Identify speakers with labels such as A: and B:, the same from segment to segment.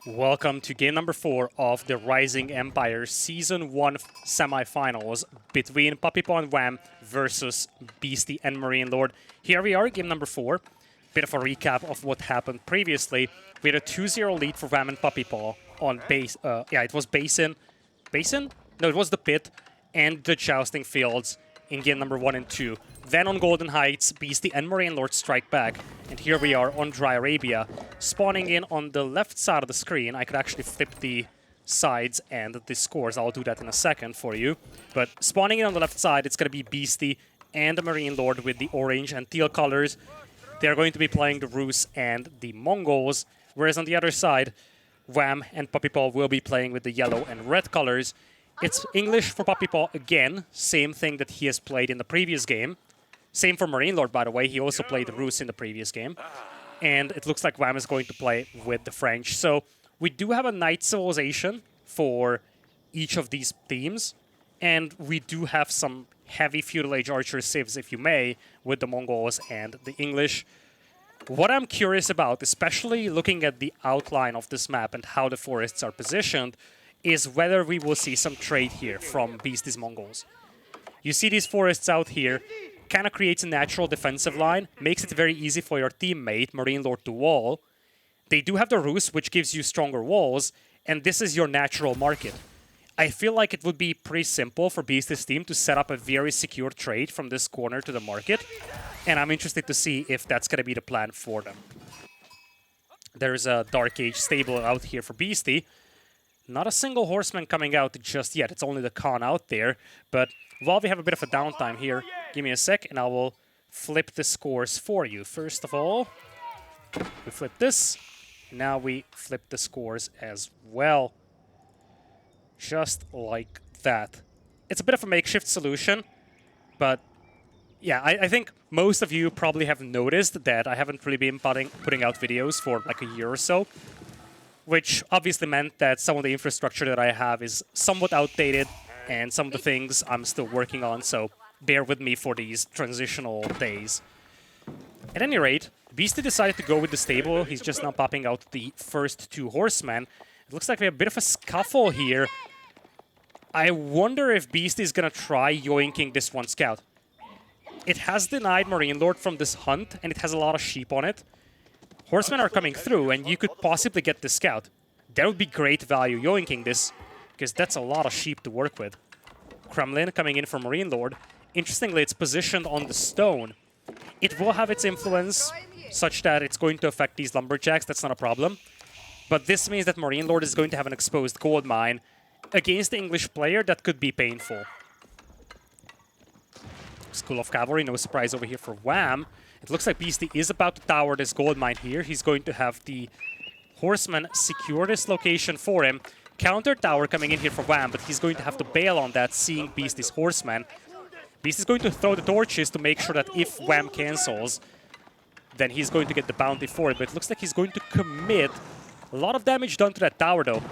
A: Welcome to game number 4 of the Rising Empire Season 1 semifinals between Puppypaw and Wam versus Beasty and MarineLord. Here we are, game number 4. Bit of a recap of what happened previously. We had a 2-0 lead for Wam and Puppypaw on base. It was Basin? No, it was the Pit and the Jousting Fields in game number 1 and 2. Then on Golden Heights, Beasty and MarineLord strike back. And here we are on Dry Arabia, spawning in on the left side of the screen. I could actually flip the sides and the scores. I'll do that in a second for you. But spawning in on the left side, it's going to be Beasty and the MarineLord with the orange and teal colors. They're going to be playing the Rus and the Mongols. Whereas on the other side, Wam and Puppypaw will be playing with the yellow and red colors. It's English for Puppypaw again, same thing that he has played in the previous game. Same for MarineLord, by the way. He also played the Rus in the previous game. And it looks like Wam is going to play with the French. So we do have a Knight Civilization for each of these teams. And we do have some heavy Feudal Age Archer civs, if you may, with the Mongols and the English. What I'm curious about, especially looking at the outline of this map and how the forests are positioned, is whether we will see some trade here from Beasty's Mongols. You see these forests out here. Kind of creates a natural defensive line, makes it very easy for your teammate, MarineLord, to wall. They do have the Rus, which gives you stronger walls, and this is your natural market. I feel like it would be pretty simple for Beast's team to set up a very secure trade from this corner to the market, and I'm interested to see if that's going to be the plan for them. There's a Dark Age stable out here for Beasty. Not a single horseman coming out just yet. It's only the Khan out there, but while we have a bit of a downtime here, give me a sec and I will flip the scores for you. First of all, we flip this. Now we flip the scores as well. Just like that. It's a bit of a makeshift solution, but yeah, I think most of you probably have noticed that I haven't really been putting out videos for like a year or so, which obviously meant that some of the infrastructure that I have is somewhat outdated, and some of the things I'm still working on, so bear with me for these transitional days. At any rate, Beasty decided to go with the stable. He's just now popping out the first 2 horsemen. It looks like we have a bit of a scuffle here. I wonder if Beasty is going to try yoinking this one scout. It has denied MarineLord from this hunt, and it has a lot of sheep on it. Horsemen are coming through, and you could possibly get the scout. That would be great value yoinking this, because that's a lot of sheep to work with. Kremlin coming in for MarineLord. Interestingly, it's positioned on the stone. It will have its influence, such that it's going to affect these lumberjacks. That's not a problem. But this means that MarineLord is going to have an exposed gold mine. Against the English player, that could be painful. School of Cavalry, no surprise over here for Wam. It looks like Beasty is about to tower this gold mine here. He's going to have the horseman secure this location for him. Counter tower coming in here for Wam, but he's going to have to bail on that, seeing Beasty's horseman. Beast is going to throw the torches to make sure that if Wam cancels, then he's going to get the bounty for it. But it looks like he's going to commit. A lot of damage done to that tower, though.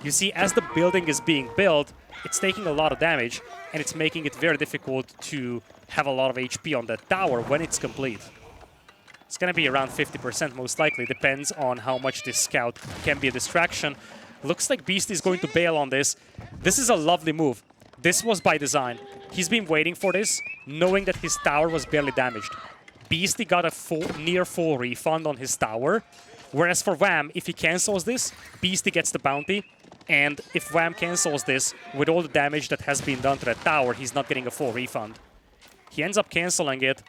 A: You see, as the building is being built, it's taking a lot of damage, and it's making it very difficult to have a lot of HP on that tower when it's complete. It's going to be around 50% most likely. Depends on how much this scout can be a distraction. Looks like Beasty is going to bail on this. This is a lovely move. This was by design. He's been waiting for this, knowing that his tower was barely damaged. Beasty got a near full refund on his tower, whereas for Wam, if he cancels this, Beasty gets the bounty, and if Wam cancels this, with all the damage that has been done to that tower, he's not getting a full refund. He ends up canceling it,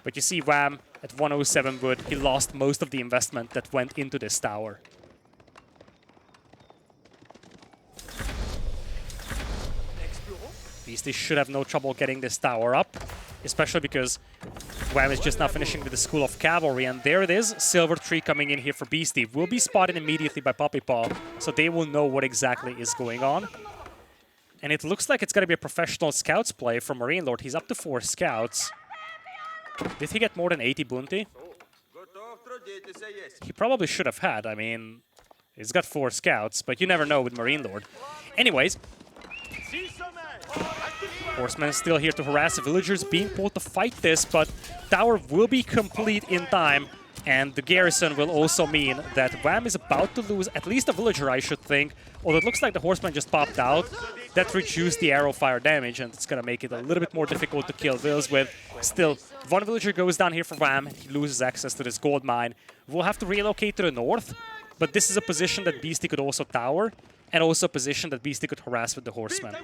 A: but you see Wam at 107 wood, he lost most of the investment that went into this tower. Beasty should have no trouble getting this tower up, especially because Wam is just now finishing with the School of Cavalry, and there it is, Silver Tree coming in here for Beasty. Will be spotted immediately by Puppypaw, so they will know what exactly is going on. And it looks like it's going to be a professional scouts play from MarineLord. He's up to 4 scouts. Did he get more than 80 bounty? He probably should have had. I mean, he's got 4 scouts, but you never know with MarineLord. Anyways, Horsemen is still here to harass the villagers, being pulled to fight this, but tower will be complete in time. And the garrison will also mean that Wam is about to lose at least a villager, I should think. Although it looks like the horseman just popped out. That reduced the arrow fire damage, and it's going to make it a little bit more difficult to kill vills with. Still, one villager goes down here for Wam. He loses access to this gold mine. We'll have to relocate to the north, but this is a position that Beasty could also tower, and also a position that Beasty could harass with the horseman.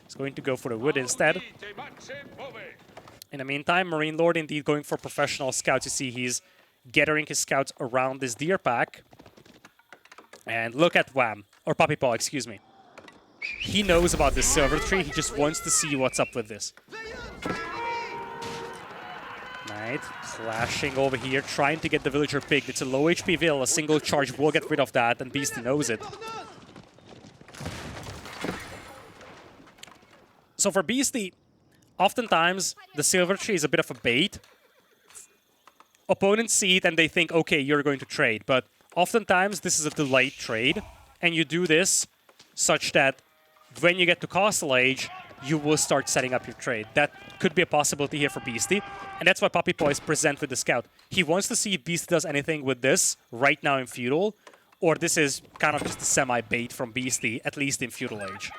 A: He's going to go for the wood instead. In the meantime, MarineLord indeed going for professional scouts. You see he's gathering his scouts around this deer pack. And look at Wam, or Puppypaw, excuse me. He knows about this silver tree, he just wants to see what's up with this. Right, flashing over here, trying to get the villager picked. It's a low HP vill, a single charge will get rid of that, and Beasty knows it. So for Beasty, oftentimes the silver tree is a bit of a bait. Opponents see it and they think, okay, you're going to trade. But oftentimes this is a delayed trade, and you do this such that when you get to Castle Age, you will start setting up your trade. That could be a possibility here for Beasty, and that's why Puppypaw is present with the scout. He wants to see if Beasty does anything with this right now in Feudal, or this is kind of just a semi-bait from Beasty, at least in Feudal Age.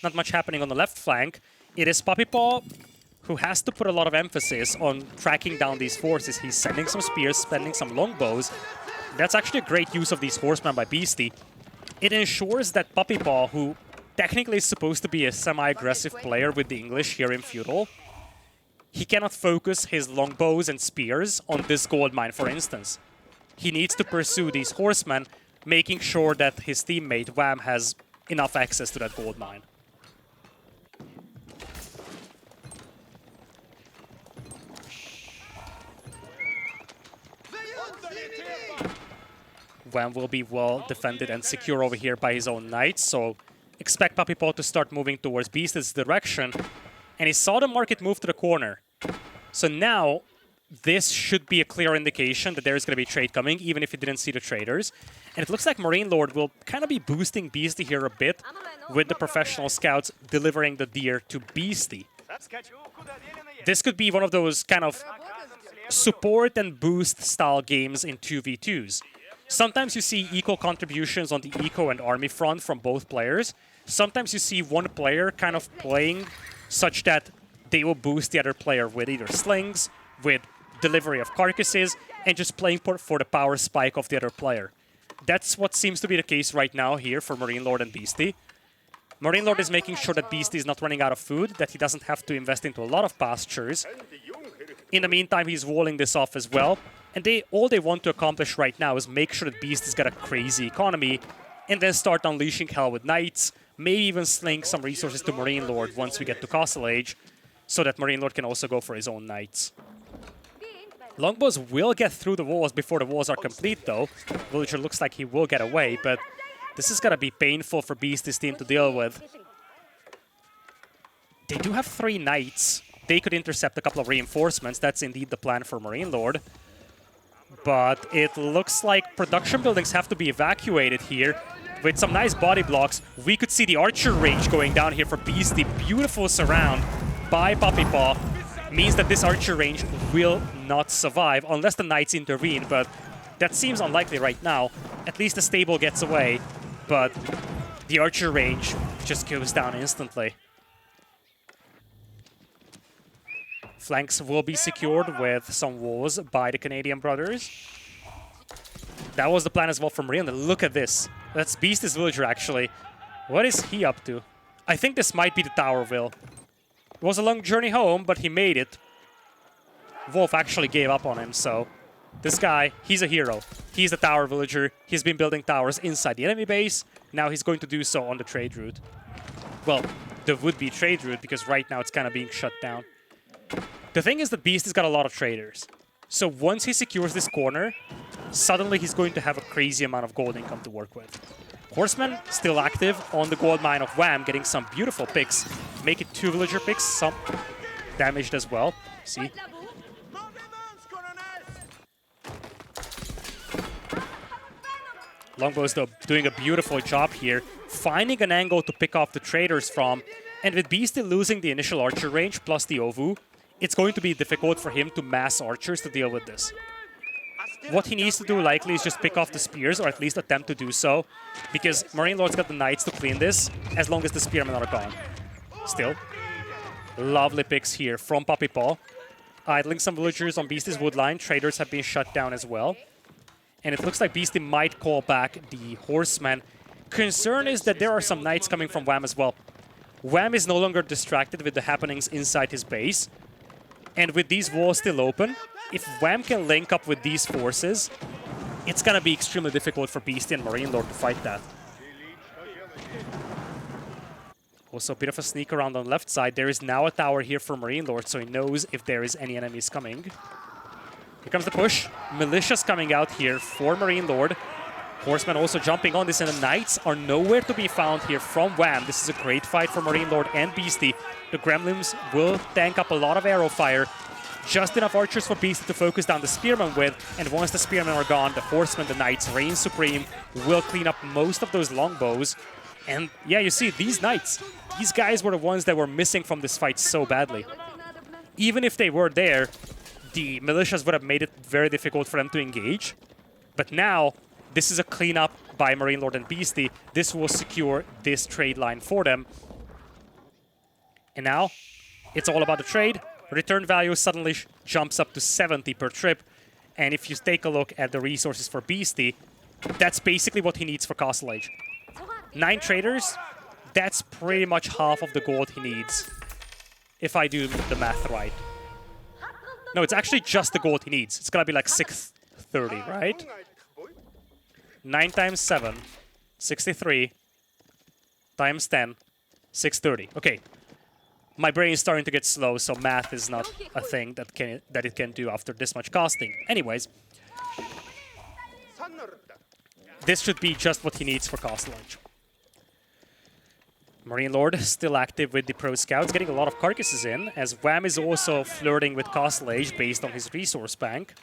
A: Not much happening on the left flank. It is Puppypaw who has to put a lot of emphasis on tracking down these forces. He's sending some spears, spending some longbows. That's actually a great use of these horsemen by Beasty. It ensures that Puppypaw, who technically is supposed to be a semi-aggressive player with the English here in Feudal, he cannot focus his longbows and spears on this gold mine, for instance. He needs to pursue these horsemen, making sure that his teammate Wam has enough access to that gold mine. Wam will be well defended and secure over here by his own knights, so expect Puppypaw to start moving towards Beast's direction. And he saw the market move to the corner. So now, this should be a clear indication that there's going to be trade coming, even if he didn't see the traders. And it looks like MarineLord will kind of be boosting Beasty here a bit, with the professional scouts delivering the deer to Beasty. This could be one of those kind of support and boost style games in 2v2s. Sometimes you see equal contributions on the eco and army front from both players. Sometimes you see one player kind of playing such that they will boost the other player with either slings, with delivery of carcasses, and just playing for the power spike of the other player. That's what seems to be the case right now here for MarineLord and Beasty. MarineLord is making sure that Beasty is not running out of food, that he doesn't have to invest into a lot of pastures. In the meantime, he's walling this off as well. And all they want to accomplish right now is make sure that Beasty's got a crazy economy, and then start unleashing hell with knights, maybe even sling some resources to MarineLord once we get to Castle Age, so that MarineLord can also go for his own knights. Longbows will get through the walls before the walls are complete, though. Villager looks like he will get away, but this is gonna be painful for Beasty's team to deal with. They do have 3 knights. They could intercept a couple of reinforcements. That's indeed the plan for MarineLord. But it looks like production buildings have to be evacuated here. With some nice body blocks, we could see the archer range going down here for Beasty. Beautiful surround by Puppypaw. Means that this archer range will not survive unless the knights intervene, but that seems unlikely right now. At least the stable gets away, but the archer range just goes down instantly. Flanks will be secured with some walls by the Canadian brothers. That was the plan as well from MarineLord. Look at this. That's Beast's villager, actually. What is he up to? I think this might be the Towerville. It was a long journey home, but he made it. Wolf actually gave up on him, so... This guy, he's a hero. He's the tower villager. He's been building towers inside the enemy base. Now he's going to do so on the trade route. Well, the would-be trade route, because right now it's kind of being shut down. The thing is that Beast has got a lot of traders. So once he secures this corner, suddenly he's going to have a crazy amount of gold income to work with. Horsemen still active on the gold mine of Wam, getting some beautiful picks. Make it 2 villager picks, some damaged as well. See? Longbows, though, doing a beautiful job here, finding an angle to pick off the traders from. And with Beasty losing the initial archer range plus the Ovu, it's going to be difficult for him to mass archers to deal with this. What he needs to do likely is just pick off the spears, or at least attempt to do so, because MarineLord's got the knights to clean this, as long as the spearmen are gone. Still, lovely picks here from Puppypaw. Idling some villagers on Beastie's woodline. Traders have been shut down as well. And it looks like Beastie might call back the horsemen. Concern is that there are some knights coming from Wam as well. Wam is no longer distracted with the happenings inside his base. And with these walls still open, if Wam can link up with these forces, it's gonna be extremely difficult for Beastie and MarineLord to fight that. Also a bit of a sneak around on the left side. There is now a tower here for MarineLord, so he knows if there is any enemies coming. Here comes the push. Militia's coming out here for MarineLord. Horsemen also jumping on this, and the knights are nowhere to be found here from Wam. This is a great fight for MarineLord and Beastie. The gremlins will tank up a lot of arrow fire. Just enough archers for Beastie to focus down the spearmen with, and once the spearmen are gone, the horsemen, the knights, reign supreme, will clean up most of those longbows. And yeah, you see, these knights, these guys were the ones that were missing from this fight so badly. Even if they were there, the militias would have made it very difficult for them to engage. But now, this is a cleanup by MarineLord and Beastie. This will secure this trade line for them. And now, it's all about the trade. Return value suddenly jumps up to 70 per trip. And if you take a look at the resources for Beastie, that's basically what he needs for Castle Age. 9 traders, that's pretty much half of the gold he needs, if I do the math right. No, it's actually just the gold he needs. It's gonna be like 630, right? 9 times 7, 63, times 10, 630. Okay, my brain is starting to get slow, so math is not a thing that it can do after this much casting. Anyways, this should be just what he needs for Castle Age. MarineLord still active with the pro scouts, getting a lot of carcasses in, as Wam is also flirting with Castle Age based on his resource bank.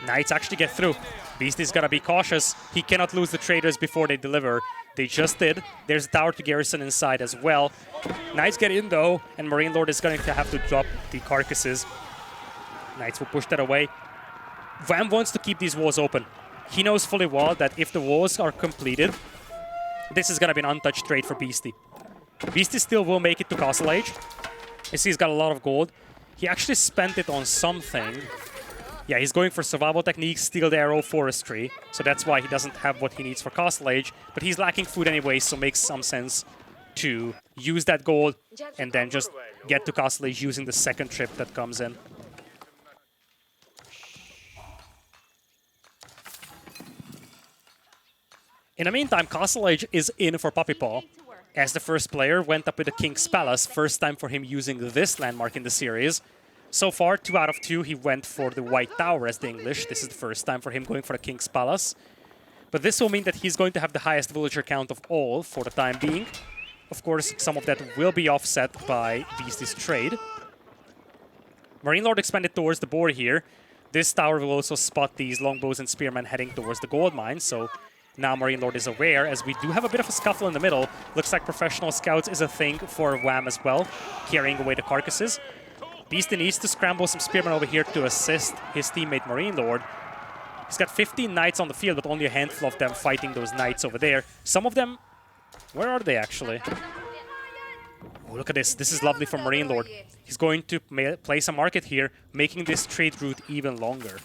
A: Knights actually get through. Beastie's gotta be cautious. He cannot lose the traders before they deliver. They just did. There's a tower to garrison inside as well. Knights get in though, and MarineLord is going to have to drop the carcasses. Knights will push that away. Wam wants to keep these walls open. He knows fully well that if the walls are completed, this is going to be an untouched trade for Beastie. Beastie still will make it to Castle Age. You see he's got a lot of gold. He actually spent it on something. Yeah, he's going for survival techniques, stealed arrow, forestry. So that's why he doesn't have what he needs for Castle Age. But he's lacking food anyway, so makes some sense to use that gold and then just get to Castle Age using the second trip that comes in. In the meantime, Castle Age is in for Puppypaw, as the first player went up with the King's Palace, first time for him using this landmark in the series. So far, 2 out of 2, he went for the White Tower as the English. This is the first time for him going for the King's Palace. But this will mean that he's going to have the highest villager count of all for the time being. Of course, some of that will be offset by Beastie's trade. MarineLord expanded towards the board here. This tower will also spot these longbows and spearmen heading towards the gold mine, so now MarineLord is aware, as we do have a bit of a scuffle in the middle. Looks like professional scouts is a thing for Wam as well, carrying away the carcasses. Beastie needs to scramble some spearmen over here to assist his teammate MarineLord. He's got 15 knights on the field, but only a handful of them fighting those knights over there. Some of them... Where are they, actually? Oh, look at this. This is lovely for MarineLord. He's going to place a market here, making this trade route even longer.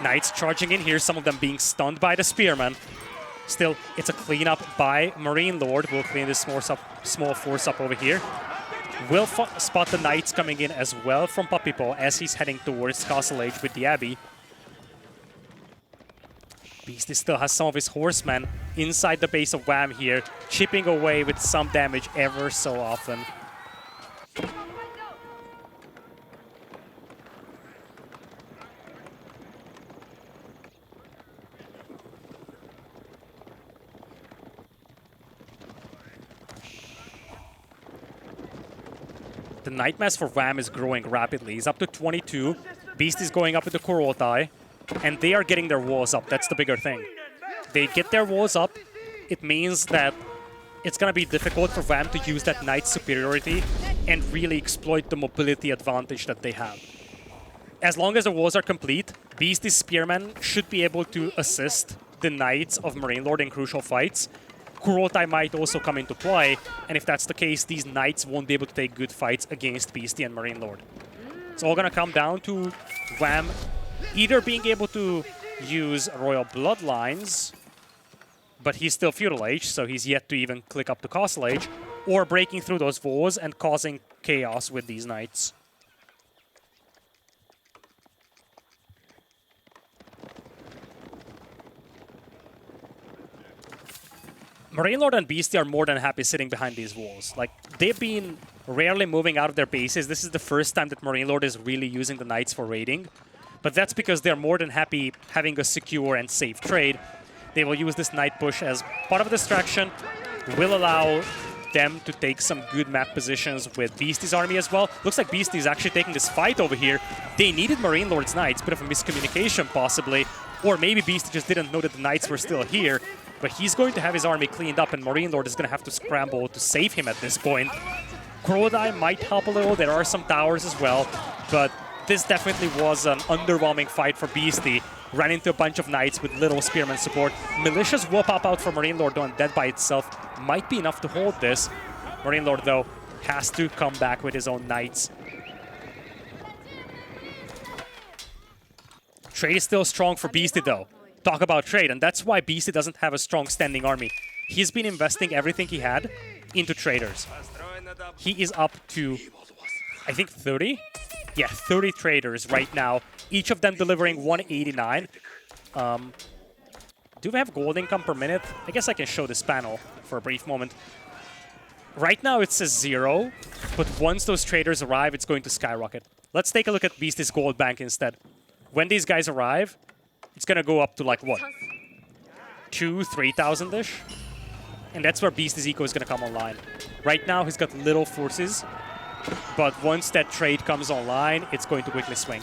A: Knights charging in here, some of them being stunned by the spearmen. Still, it's a cleanup by MarineLord. We'll clean this small force up over here. We'll spot the knights coming in as well from Puppypaw as he's heading towards Castle Age with the Abbey. Beastie still has some of his horsemen inside the base of Wam here, chipping away with some damage ever so often. The Knight Mass for Wam is growing rapidly. He's up to 22. Beast is going up with the Kurultai. And they are getting their walls up. That's the bigger thing. They get their walls up. It means that it's going to be difficult for Wam to use that Knight superiority and really exploit the mobility advantage that they have. As long as the walls are complete, Beasty's Spearmen should be able to assist the Knights of MarineLord in crucial fights. Kurotai might also come into play, and if that's the case, these Knights won't be able to take good fights against Beasty and MarineLord. It's all going to come down to Wam either being able to use Royal Bloodlines, but he's still Feudal Age, so he's yet to even click up to Castle Age, or breaking through those walls and causing chaos with these Knights. MarineLord and Beasty are more than happy sitting behind these walls. Like, they've been rarely moving out of their bases. This is the first time that MarineLord is really using the Knights for raiding. But that's because they're more than happy having a secure and safe trade. They will use this Knight push as part of a distraction. Will allow them to take some good map positions with Beasty's army as well. Looks like Beasty is actually taking this fight over here. They needed MarineLord's Knights, bit of a miscommunication possibly. Or maybe Beasty just didn't know that the Knights were still here. But he's going to have his army cleaned up, and MarineLord is going to have to scramble to save him at this point. Kurodai might help a little. There are some towers as well. But this definitely was an underwhelming fight for Beasty. Ran into a bunch of Knights with little Spearman support. Militias will pop out for MarineLord, though, and that by itself might be enough to hold this. MarineLord, though, has to come back with his own Knights. Trade is still strong for Beasty, though. Talk about trade, and that's why Beasty doesn't have a strong standing army. He's been investing everything he had into traders. He is up to, I think, 30? Yeah, 30 traders right now, each of them delivering 189. Do we have gold income per minute? I guess I can show this panel for a brief moment. Right now it says 0, but once those traders arrive, it's going to skyrocket. Let's take a look at Beasty's gold bank instead. When these guys arrive, it's going to go up to like, what? 2,000-3,000-ish? And that's where Beasty's eco is going to come online. Right now, he's got little forces. But once that trade comes online, it's going to quickly swing.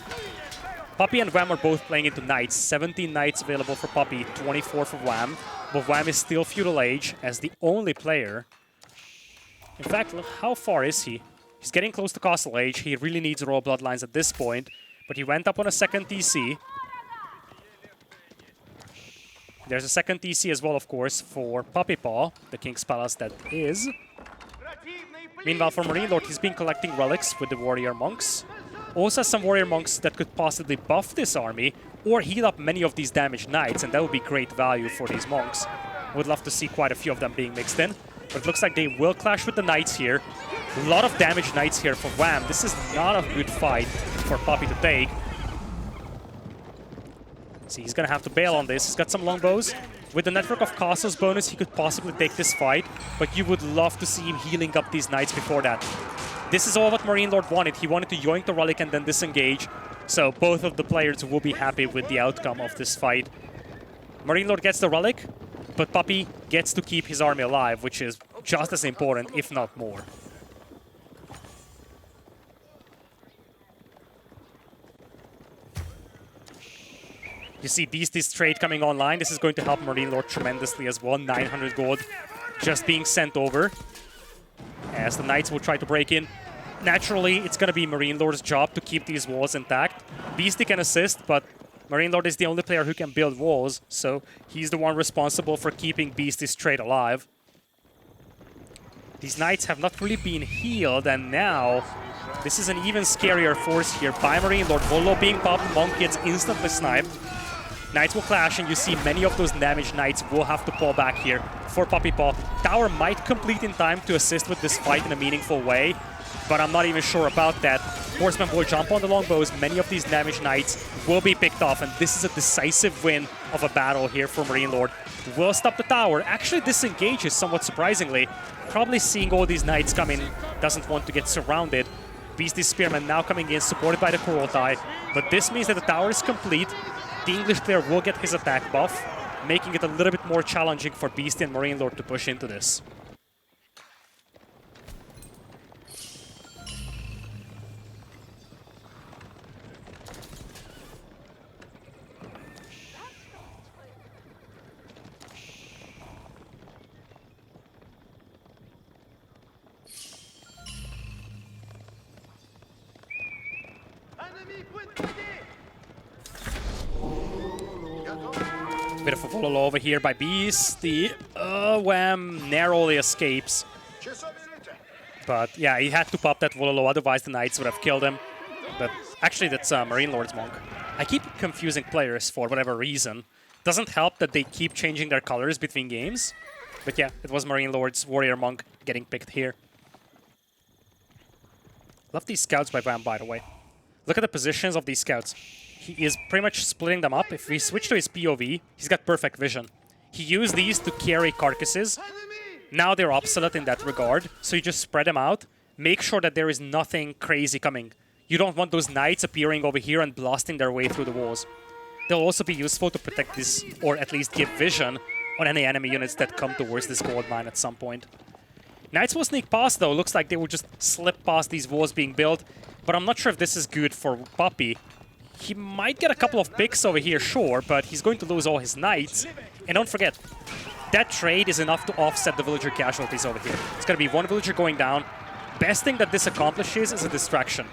A: Puppy and Wam are both playing into Knights. 17 Knights available for Puppy, 24 for Wam. But Wam is still Feudal Age as the only player. In fact, look, how far is he? He's getting close to Castle Age. He really needs Royal Bloodlines at this point. But he went up on a second TC. There's a second TC as well, of course, for Puppypaw, the King's Palace that is. Meanwhile, for MarineLord, he's been collecting relics with the Warrior Monks. Also has some Warrior Monks that could possibly buff this army or heal up many of these damaged Knights, and that would be great value for these Monks. Would love to see quite a few of them being mixed in, but it looks like they will clash with the Knights here. A lot of damaged Knights here for Wam. This is not a good fight for Puppy to take. See, he's going to have to bail on this. He's got some longbows. With the Network of Castles bonus, he could possibly take this fight, but you would love to see him healing up these Knights before that. This is all what MarineLord wanted. He wanted to yoink the relic and then disengage. So both of the players will be happy with the outcome of this fight. MarineLord gets the relic, but Puppy gets to keep his army alive, which is just as important, if not more. You see Beasty's trade coming online. This is going to help MarineLord tremendously as well. 900 gold just being sent over as the Knights will try to break in. Naturally, it's going to be MarineLord's job to keep these walls intact. Beasty can assist, but MarineLord is the only player who can build walls, so he's the one responsible for keeping Beasty's trade alive. These Knights have not really been healed, and now this is an even scarier force here by MarineLord. Volo being popped, Monk gets instantly sniped. Knights will clash, and you see many of those damaged Knights will have to pull back here for Puppypaw. Tower might complete in time to assist with this fight in a meaningful way, but I'm not even sure about that. Horseman will jump on the longbows. Many of these damaged Knights will be picked off, and this is a decisive win of a battle here for MarineLord. Will stop the tower. Actually disengages somewhat surprisingly. Probably seeing all these Knights come in, doesn't want to get surrounded. Beasty's Spearman now coming in, supported by the Kurotai, but this means that the tower is complete. The English player will get his attack buff, making it a little bit more challenging for Beasty and MarineLord to push into this. Bit of a follow over here by Beasty. Wam narrowly escapes. But yeah, he had to pop that Vololo, otherwise the Knights would have killed him. But actually, that's MarineLord's Monk. I keep confusing players for whatever reason. Doesn't help that they keep changing their colors between games. But yeah, it was MarineLord's Warrior Monk getting picked here. Love these scouts by Wam, by the way. Look at the positions of these scouts. He is pretty much splitting them up. If we switch to his POV, he's got perfect vision. He used these to carry carcasses. Now they're obsolete in that regard, so you just spread them out. Make sure that there is nothing crazy coming. You don't want those Knights appearing over here and blasting their way through the walls. They'll also be useful to protect this, or at least give vision on any enemy units that come towards this gold mine at some point. Knights will sneak past though. Looks like they will just slip past these walls being built. But I'm not sure if this is good for Puppy. He might get a couple of picks over here, sure, but he's going to lose all his Knights. And don't forget, that trade is enough to offset the villager casualties over here. It's going to be one villager going down. Best thing that this accomplishes is a distraction.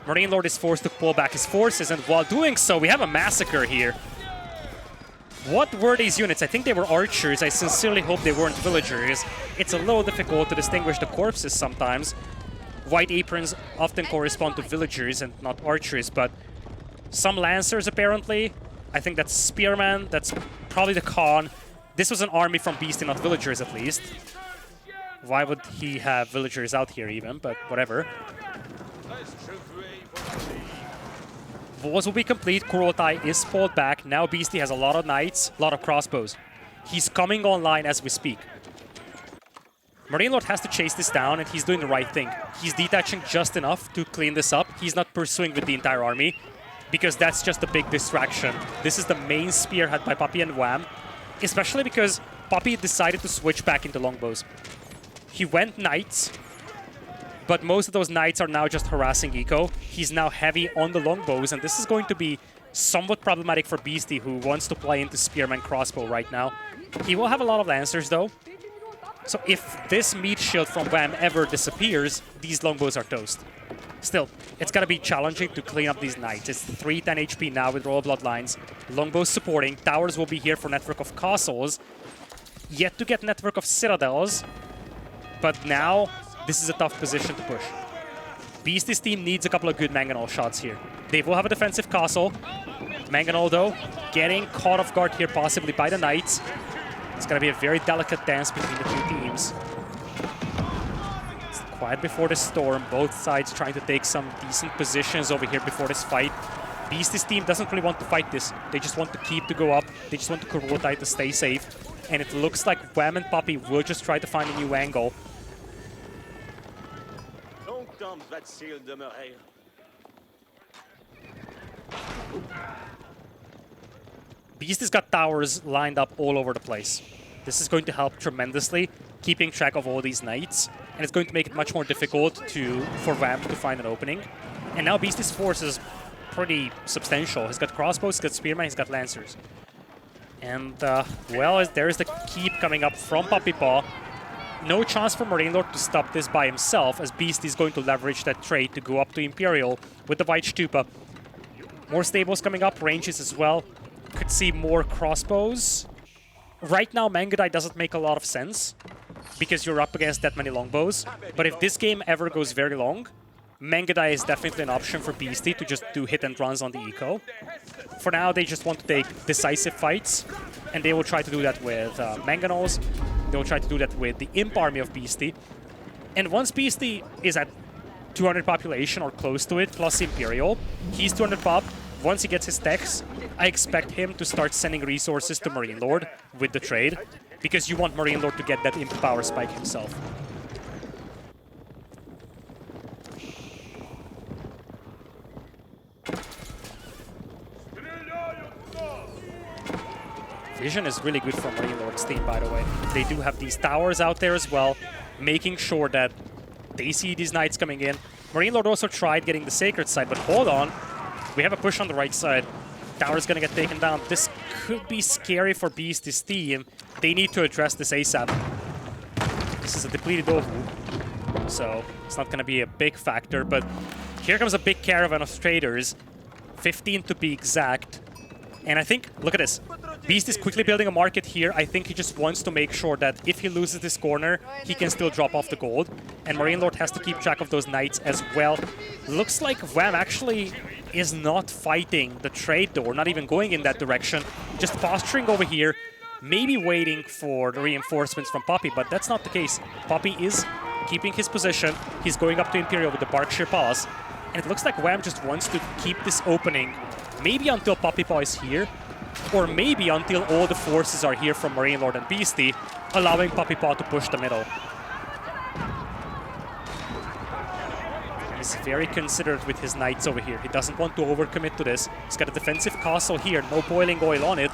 A: MarineLord is forced to pull back his forces, and while doing so, we have a massacre here. What were these units? I think they were archers. I sincerely hope they weren't villagers. It's a little difficult to distinguish the corpses sometimes. White aprons often correspond to villagers and not archers, but some lancers apparently. I think that's spearmen. That's probably the Khan. This was an army from Beasty, not villagers at least. Why would he have villagers out here even, but whatever. Walls will be complete. Kurultai is pulled back. Now Beasty has a lot of knights, a lot of crossbows. He's coming online as we speak. MarineLord has to chase this down, and he's doing the right thing. He's detaching just enough to clean this up. He's not pursuing with the entire army, because that's just a big distraction. This is the main spearhead by Puppy and Wam, especially because Puppy decided to switch back into longbows. He went knights, but most of those knights are now just harassing Eco. He's now heavy on the longbows, and this is going to be somewhat problematic for Beasty, who wants to play into Spearman crossbow right now. He will have a lot of Lancers, though. So if this meat shield from Wam ever disappears, these longbows are toast. Still, it's going to be challenging to clean up these knights. It's 310 HP now with Royal Bloodlines. Longbows supporting. Towers will be here for Network of Castles. Yet to get Network of Citadels. But now, this is a tough position to push. Beasty's team needs a couple of good Mangonel shots here. They will have a defensive castle. Mangonel, though, getting caught off guard here possibly by the Knights. It's going to be a very delicate dance between the two teams. It's quiet before the storm. Both sides trying to take some decent positions over here before this fight. Beasty's team doesn't really want to fight this. They just want to keep to go up. They just want to Kurultai to stay safe. And it looks like Wam and Puppy will just try to find a new angle. Beasty's got towers lined up all over the place. This is going to help tremendously, keeping track of all these knights, and it's going to make it much more difficult for Wam to find an opening. And now Beasty's force is pretty substantial. He's got crossbows, he's got spearmen, he's got lancers. And, well, there's the keep coming up from Puppypaw. No chance for MarineLord to stop this by himself, as Beasty is going to leverage that trade to go up to Imperial with the White Stupa. More stables coming up, ranges as well. Could see more crossbows. Right now, Mangodai doesn't make a lot of sense, because you're up against that many longbows. But if this game ever goes very long, Mangodai is definitely an option for Beasty to just do hit and runs on the eco. For now, they just want to take decisive fights, and they will try to do that with Mangonels. They'll try to do that with the Imp army of Beasty. And once Beasty is at 200 population or close to it, plus Imperial, he's 200 pop. Once he gets his techs, I expect him to start sending resources to MarineLord with the trade, because you want MarineLord to get that Imp power spike himself. Vision is really good for MarineLord's team, by the way. They do have these towers out there as well, making sure that they see these knights coming in. MarineLord also tried getting the Sacred Side, but hold on. We have a push on the right side. Tower's gonna get taken down. This could be scary for Beasty's team. They need to address this ASAP. This is a depleted Ovu, so it's not gonna be a big factor, but Here comes a big caravan of traders, 15 to be exact. And I think, look at this. Beast is quickly building a market here. I think he just wants to make sure that if he loses this corner, he can still drop off the gold. And MarineLord has to keep track of those knights as well. Looks like Wam actually is not fighting the trade though, not even going in that direction. Just posturing over here, maybe waiting for the reinforcements from Puppy, but that's not the case. Puppy is keeping his position. He's going up to Imperial with the Berkshire Palace. And it looks like Wam just wants to keep this opening, maybe until Puppypaw is here, or maybe until all the forces are here from MarineLord and Beasty, allowing Puppypaw to push the middle. He's very considerate with his knights over here. He doesn't want to overcommit to this. He's got a defensive castle here, no boiling oil on it,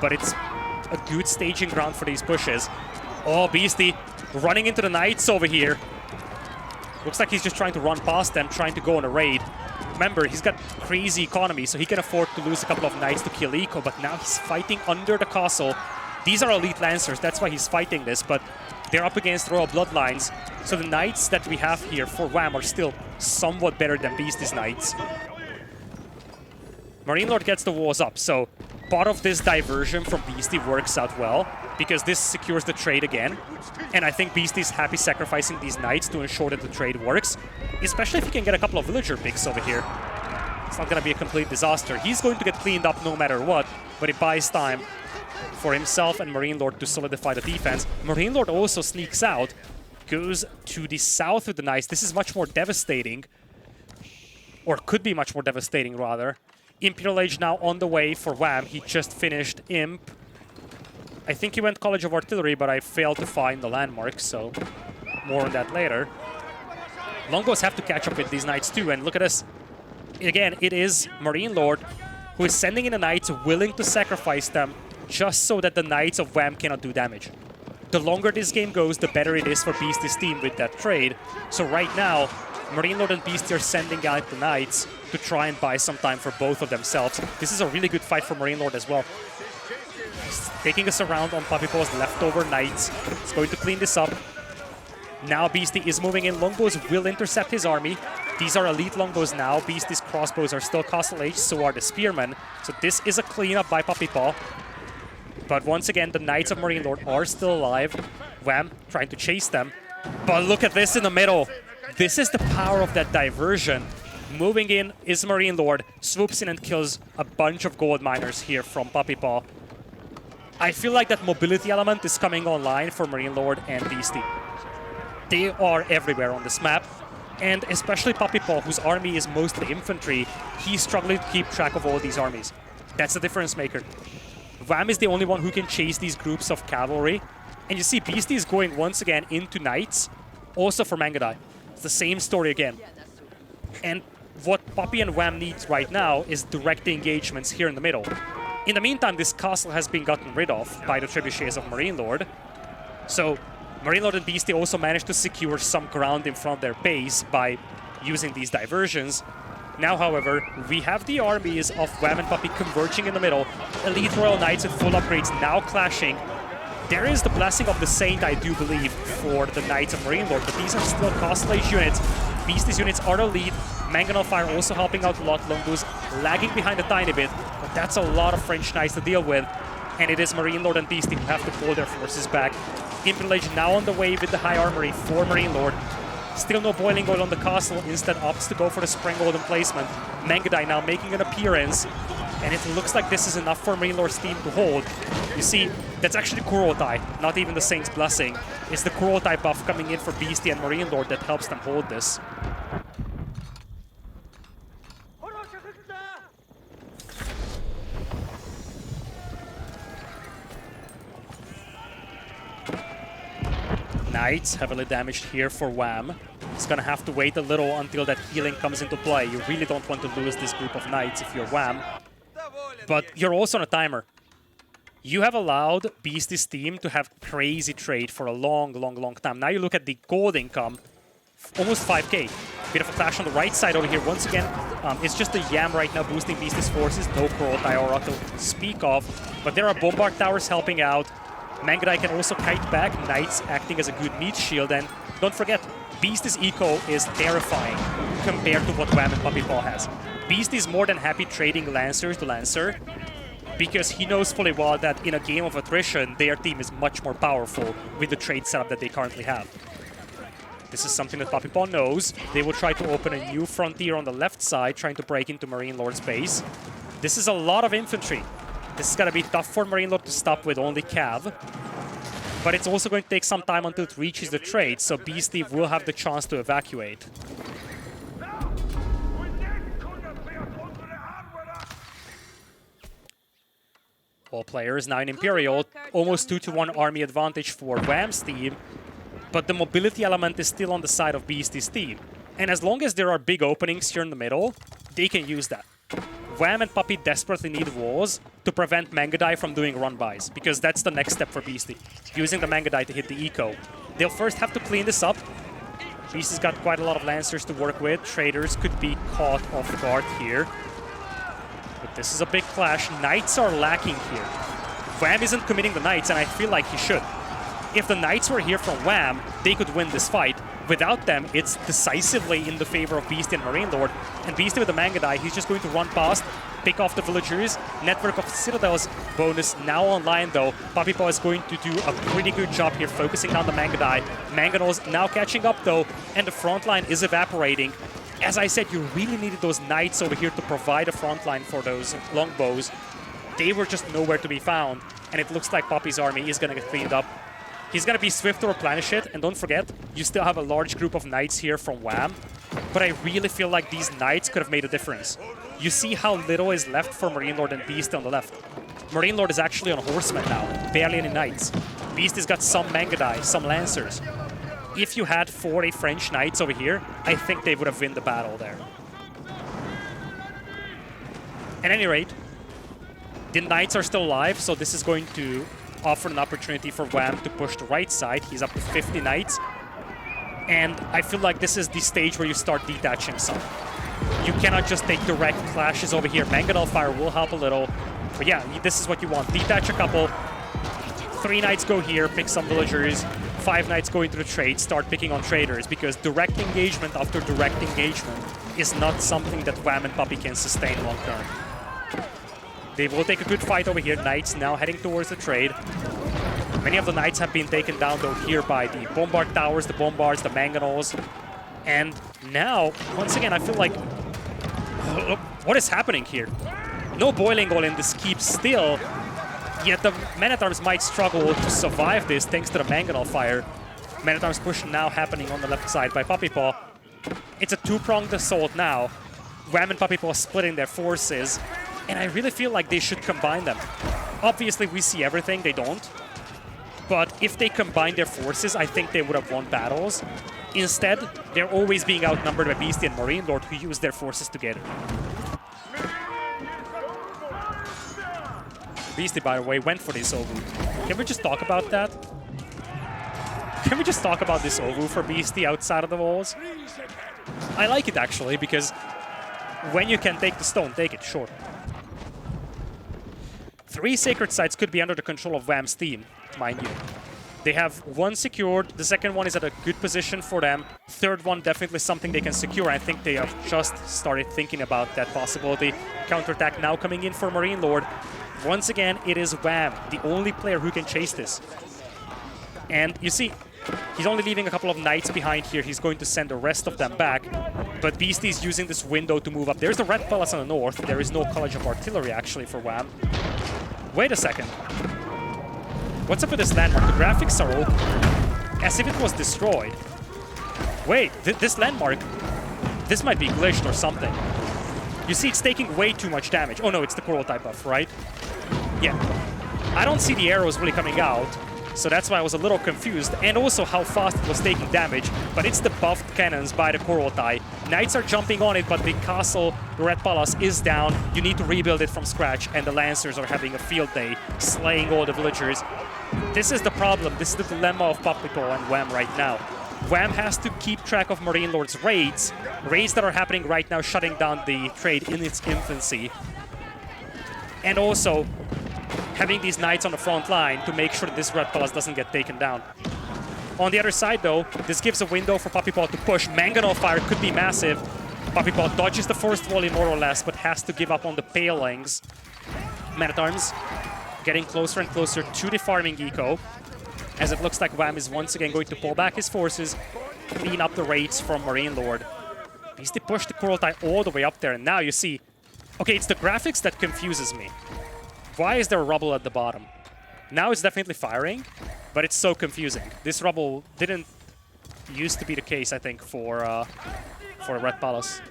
A: but it's a good staging ground for these pushes. Oh, Beasty running into the knights over here. Looks like he's just trying to run past them, trying to go on a raid. Remember, he's got crazy economy, so he can afford to lose a couple of knights to kill Eco, but now he's fighting under the castle. These are elite lancers, that's why he's fighting this, but they're up against royal bloodlines. So the knights that we have here for Wam are still somewhat better than Beasty's knights. MarineLord gets the walls up, so part of this diversion from Beasty works out well, because this secures the trade again. And I think Beasty's happy sacrificing these knights to ensure that the trade works, especially if he can get a couple of villager picks over here. It's not going to be a complete disaster. He's going to get cleaned up no matter what, but it buys time for himself and MarineLord to solidify the defense. MarineLord also sneaks out, goes to the south with the knights. This is much more devastating, or could be much more devastating, rather. Imperial Age now on the way for Wam. He just finished Imp. I think he went College of Artillery, but I failed to find the landmarks, so more on that later. Longbows have to catch up with these knights too, and look at this. Again, it is MarineLord who is sending in the knights, willing to sacrifice them just so that the knights of Wam cannot do damage. The longer this game goes, the better it is for Beasty's team with that trade. So right now, MarineLord and Beasty are sending out the knights to try and buy some time for both of themselves. This is a really good fight for MarineLord as well. He's taking us around on Puppypaw's leftover knights. He's going to clean this up. Now Beasty is moving in. Longbows will intercept his army. These are elite longbows now. Beasty's crossbows are still Castle Age, so are the spearmen. So this is a cleanup by Puppypaw. But once again, the knights of MarineLord are still alive. Wam trying to chase them. But look at this in the middle. This is the power of that diversion. Moving in is MarineLord, swoops in and kills a bunch of gold miners here from Puppypaw. I feel like that mobility element is coming online for MarineLord and Beasty. They are everywhere on this map, and especially Puppypaw, whose army is mostly infantry, he's struggling to keep track of all these armies. That's the difference maker. Wam is the only one who can chase these groups of cavalry, and you see Beasty is going once again into knights, also for Mangadai. It's the same story again. And what Puppy and Wam needs right now is direct engagements here in the middle. In the meantime, this castle has been gotten rid of by the trebuchets of MarineLord. So MarineLord and Beasty also managed to secure some ground in front of their base by using these diversions. Now, however, we have the armies of Wam and Puppy converging in the middle. Elite Royal Knights with full upgrades now clashing. There is the Blessing of the Saint, I do believe, for the Knights of MarineLord, but these are still Castle Age units. Beasty's units are the lead. Mangonel Fire also helping out a lot. Longbows lagging behind a tiny bit, but that's a lot of French Knights to deal with. And it is MarineLord and Beasty who have to pull their forces back. Imperial Age now on the way with the High Armory for MarineLord. Still no boiling oil on the castle, instead opts to go for the Spring Golden placement. Mangadai now making an appearance, and it looks like this is enough for MarineLord's team to hold. You see, that's actually Kurotai, not even the Saint's Blessing. It's the Kurotai buff coming in for Beasty and MarineLord that helps them hold this. Knights heavily damaged here for Wam. He's gonna have to wait a little until that healing comes into play. You really don't want to lose this group of knights if you're Wam. But you're also on a timer. You have allowed Beasty's team to have crazy trade for a long time. Now you look at the gold income, almost 5k. Bit of a clash on the right side over here. Once again, it's just the Yam right now boosting Beasty's forces. No Kurotai Aura to speak of, but there are Bombard Towers helping out. Mangadai can also kite back, Knights acting as a good meat shield, and don't forget, Beasty's eco is terrifying compared to what Wam+Puppypaw has. Beasty is more than happy trading Lancer to Lancer because he knows fully well that in a game of attrition, their team is much more powerful with the trade setup that they currently have. This is something that Puppypaw knows. They will try to open a new frontier on the left side, trying to break into MarineLord's base. This is a lot of infantry. This is going to be tough for MarineLord to stop with only Cav. But it's also going to take some time until it reaches the trade, so Beasty will have the chance to evacuate. All players now in Imperial, almost 2-to-1 army advantage for Wam's team, but the mobility element is still on the side of Beasty's team. And as long as there are big openings here in the middle, they can use that. Wam and Puppy desperately need walls to prevent Mangadai from doing run-bys, because that's the next step for Beasty, using the Mangadai to hit the eco. They'll first have to clean this up. Beasty's got quite a lot of Lancers to work with. Traders could be caught off guard here. But this is a big clash. Knights are lacking here. Wam isn't committing the Knights, and I feel like he should. If the Knights were here from Wam, they could win this fight. Without them, it's decisively in the favor of Beasty and MarineLord. And Beasty with the Mangadai, he's just going to run past, pick off the villagers. Network of Citadels bonus now online, though. Puppypaw is going to do a pretty good job here, focusing on the Mangadai. Mangonels now catching up, though, and the front line is evaporating. As I said, you really needed those Knights over here to provide a front line for those longbows. They were just nowhere to be found, and it looks like Puppy's army is going to get cleaned up. He's going to be swift to replenish it, and don't forget, you still have a large group of Knights here from Wam, but I really feel like these Knights could have made a difference. You see how little is left for MarineLord and Beast on the left. MarineLord is actually on horsemen now, barely any Knights. Beast has got some Mangadai, some Lancers. If you had 40 French Knights over here, I think they would have won the battle there. At any rate, the Knights are still alive, so this is going to offer an opportunity for Wam to push the right side. He's up to 50 Knights. And I feel like this is the stage where you start detaching some. You cannot just take direct clashes over here. Mangonel Fire will help a little. But yeah, this is what you want. Detach a couple. 3 Knights go here, pick some villagers. 5 Knights go into the trade, start picking on traders, because direct engagement after direct engagement is not something that Wam and Puppy can sustain long term. They will take a good fight over here. Knights now heading towards the trade. Many of the Knights have been taken down, though, here by the Bombard Towers, the Bombards, the Mangonels. And now, once again, I feel like... what is happening here? No Boiling Oil in this keep still, yet the Men-at-Arms might struggle to survive this thanks to the Mangonel Fire. Men-at-Arms push now happening on the left side by Puppypaw. It's a two-pronged assault now. Wam and Puppypaw splitting their forces. And I really feel like they should combine them. Obviously, we see everything, they don't. But if they combine their forces, I think they would have won battles. Instead, they're always being outnumbered by Beasty and MarineLord, who use their forces together. Beasty, by the way, went for this Ovu. Can we just talk about that? Can we just talk about this Ovu for Beasty outside of the walls? I like it, actually, because when you can take the stone, take it, sure. 3 sacred sites could be under the control of Wam's team, mind you. They have 1 secured, the second one is at a good position for them. Third one, definitely something they can secure. I think they have just started thinking about that possibility. Counterattack now coming in for MarineLord. Once again, it is Wam, the only player who can chase this. And you see, he's only leaving a couple of Knights behind here. He's going to send the rest of them back. But Beasty is using this window to move up. There's the Red Palace on the north. There is no College of Artillery, actually, for Wam. Wait a second. What's up with this landmark? The graphics are open, as if it was destroyed. Wait, this landmark, this might be glitched or something. You see, it's taking way too much damage. Oh no, it's the coral type buff, right? Yeah. I don't see the arrows really coming out, so that's why I was a little confused. And also how fast it was taking damage, but it's the buffed cannons by the coral tie. Knights are jumping on it, but the castle, the Red Palace, is down. You need to rebuild it from scratch, and the Lancers are having a field day, slaying all the villagers. This is the problem. This is the dilemma of Puppypaw and Wam right now. Wam has to keep track of MarineLord's raids that are happening right now, shutting down the trade in its infancy. And also having these Knights on the front line to make sure that this Red Palace doesn't get taken down. On the other side, though, this gives a window for Puppypaw to push. Mangonel Fire could be massive. Puppypaw dodges the first volley more or less, but has to give up on the palings. Man-at-Arms getting closer and closer to the farming eco, as it looks like Wam is once again going to pull back his forces, clean up the raids from MarineLord. Beasty pushed the Coral Tie all the way up there, and now you see... Okay, it's the graphics that confuses me. Why is there rubble at the bottom? Now it's definitely firing, but it's so confusing. This rubble didn't used to be the case, I think, for Red Palace.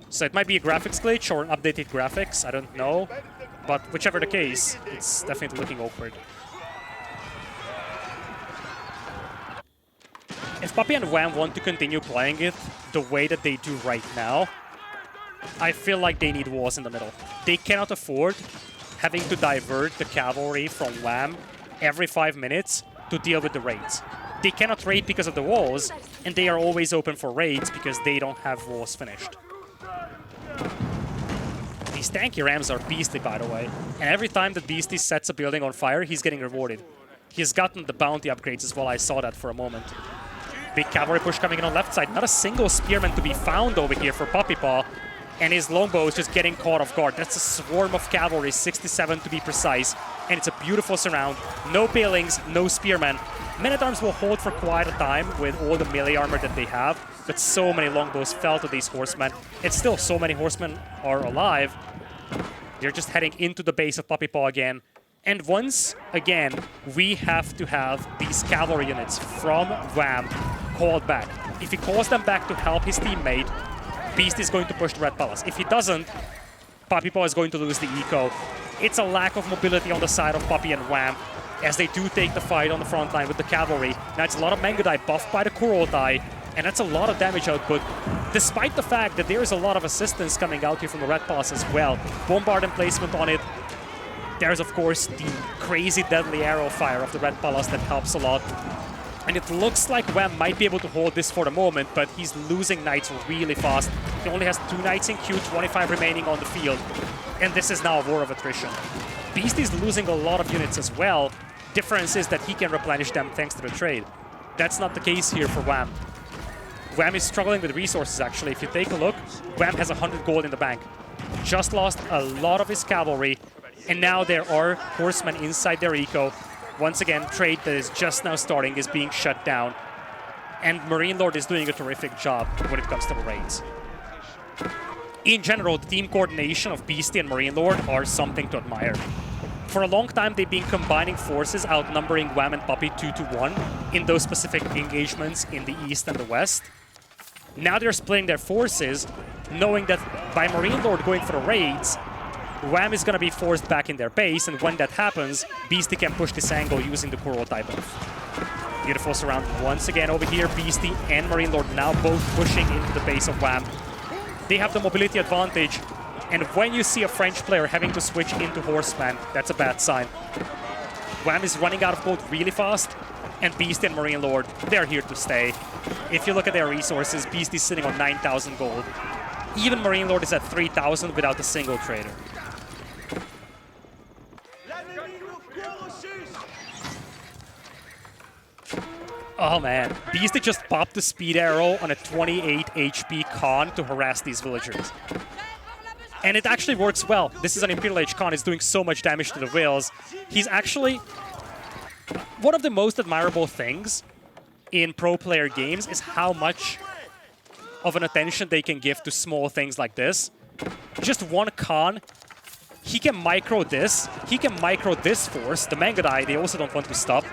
A: So it might be a graphics glitch or an updated graphics, I don't know. But whichever the case, it's definitely looking awkward. If Puppy and Wam want to continue playing it the way that they do right now, I feel like they need walls in the middle. They cannot afford having to divert the cavalry from Wam every 5 minutes to deal with the raids. They cannot raid because of the walls, and they are always open for raids because they don't have walls finished. These tanky rams are beastly, by the way, and every time that Beasty sets a building on fire, he's getting rewarded. He's gotten the bounty upgrades as well, I saw that for a moment. Big cavalry push coming in on left side, not a single spearman to be found over here for Puppypaw. And his longbow is just getting caught off guard. That's a swarm of cavalry, 67 to be precise. And it's a beautiful surround. No palings, no spearmen. Men-at-Arms will hold for quite a time with all the melee armor that they have. But so many longbows fell to these horsemen. And still, so many horsemen are alive. They're just heading into the base of Puppypaw again. And once again, we have to have these cavalry units from Wam called back. If he calls them back to help his teammate, Beast is going to push the Red Palace. If he doesn't, Puppypaw is going to lose the eco. It's a lack of mobility on the side of Puppy and Wam, as they do take the fight on the front line with the cavalry. Now it's a lot of Mangodai buffed by the Coral Tie, and that's a lot of damage output, despite the fact that there is a lot of assistance coming out here from the Red Palace as well. Bombard emplacement on it. There's, of course, the crazy deadly arrow fire of the Red Palace that helps a lot. And it looks like Wam might be able to hold this for the moment, but he's losing knights really fast. He only has 2 knights in queue, 25 remaining on the field. And this is now a war of attrition. Beasty's losing a lot of units as well. Difference is that he can replenish them thanks to the trade. That's not the case here for Wam. Wam is struggling with resources, actually. If you take a look, Wam has 100 gold in the bank. Just lost a lot of his cavalry. And now there are horsemen inside their eco. Once again, trade that is just now starting is being shut down. And MarineLord is doing a terrific job when it comes to the raids. In general, the team coordination of Beasty and MarineLord are something to admire. For a long time, they've been combining forces, outnumbering Wam and Puppy 2-1 in those specific engagements in the east and the west. Now they're splitting their forces, knowing that by MarineLord going for the raids, Wam is going to be forced back in their base, and when that happens, Beasty can push this angle using the Coral Tie buff. Beautiful surround once again over here. Beasty and MarineLord now both pushing into the base of Wam. They have the mobility advantage, and when you see a French player having to switch into Horseman, that's a bad sign. Wam is running out of gold really fast, and Beasty and MarineLord, they're here to stay. If you look at their resources, Beasty's sitting on 9,000 gold. Even MarineLord is at 3,000 without a single trader. Oh man, Beasty just popped the speed arrow on a 28 HP Khan to harass these villagers. And it actually works well. This is an Imperial Age Khan, he's doing so much damage to the whales. He's actually... One of the most admirable things in pro player games is how much of an attention they can give to small things like this. Just one Khan, he can micro this force. The Mangodai, they also don't want to stop.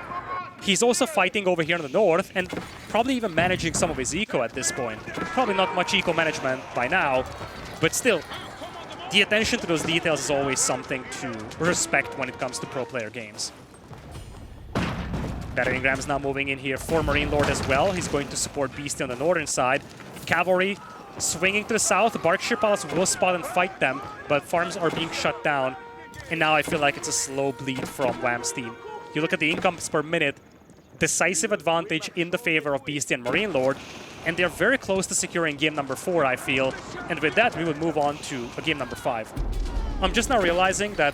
A: He's also fighting over here in the north and probably even managing some of his eco at this point. Probably not much eco management by now, but still, the attention to those details is always something to respect when it comes to pro player games. Battering Rams now moving in here for MarineLord as well. He's going to support Beasty on the northern side. Cavalry swinging to the south. Berkshire Palace will spot and fight them, but farms are being shut down. And now I feel like it's a slow bleed from Wam's team. You look at the incomes per minute, decisive advantage in the favor of Beasty and MarineLord, and they're very close to securing game number 4, I feel. And with that, we would move on to a game number 5. I'm just now realizing that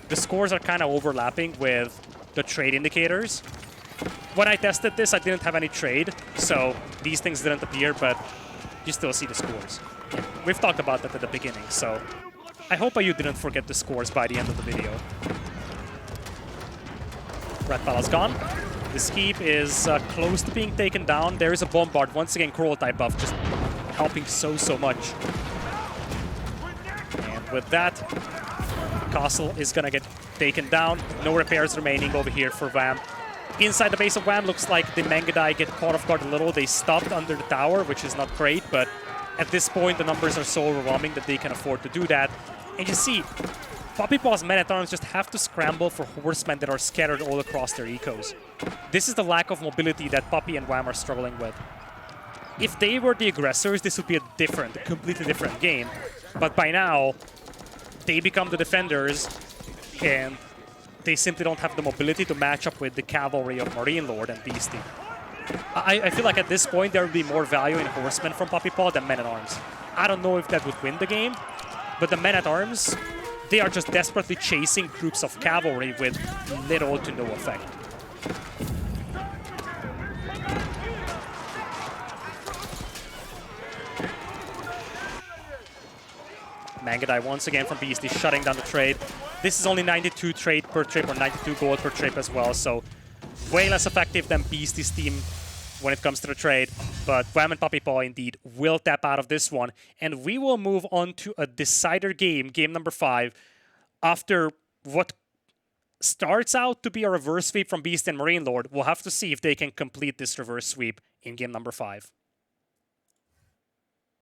A: the scores are kind of overlapping with the trade indicators. When I tested this, I didn't have any trade, so these things didn't appear, but you still see the scores. And we've talked about that at the beginning, so I hope you didn't forget the scores by the end of the video. Red Pala's gone. This keep is close to being taken down. There is a Bombard. Once again, Cruel type buff just helping so much. And with that, Castle is gonna get taken down. No repairs remaining over here for Wam. Inside the base of Wam, looks like the Mangudai get caught off guard a little. They stopped under the tower, which is not great, but at this point, the numbers are so overwhelming that they can afford to do that. And you see, Puppypaw's men-at-arms just have to scramble for horsemen that are scattered all across their ecos. This is the lack of mobility that Puppy and Wam are struggling with. If they were the aggressors, this would be a completely different game. But by now, they become the defenders, and they simply don't have the mobility to match up with the cavalry of MarineLord and Beasty. I feel like at this point, there would be more value in horsemen from Puppypaw than men-at-arms. I don't know if that would win the game, but the men-at-arms, they are just desperately chasing groups of cavalry with little to no effect. Mangudai once again from Beasty, shutting down the trade. This is only 92 trade per trip, or 92 gold per trip as well, so way less effective than Beasty's team when it comes to the trade. But Wam and Puppypaw indeed will tap out of this one, and we will move on to a decider game, game number 5, after what starts out to be a reverse sweep from Beasty and MarineLord. We'll have to see if they can complete this reverse sweep in game number 5.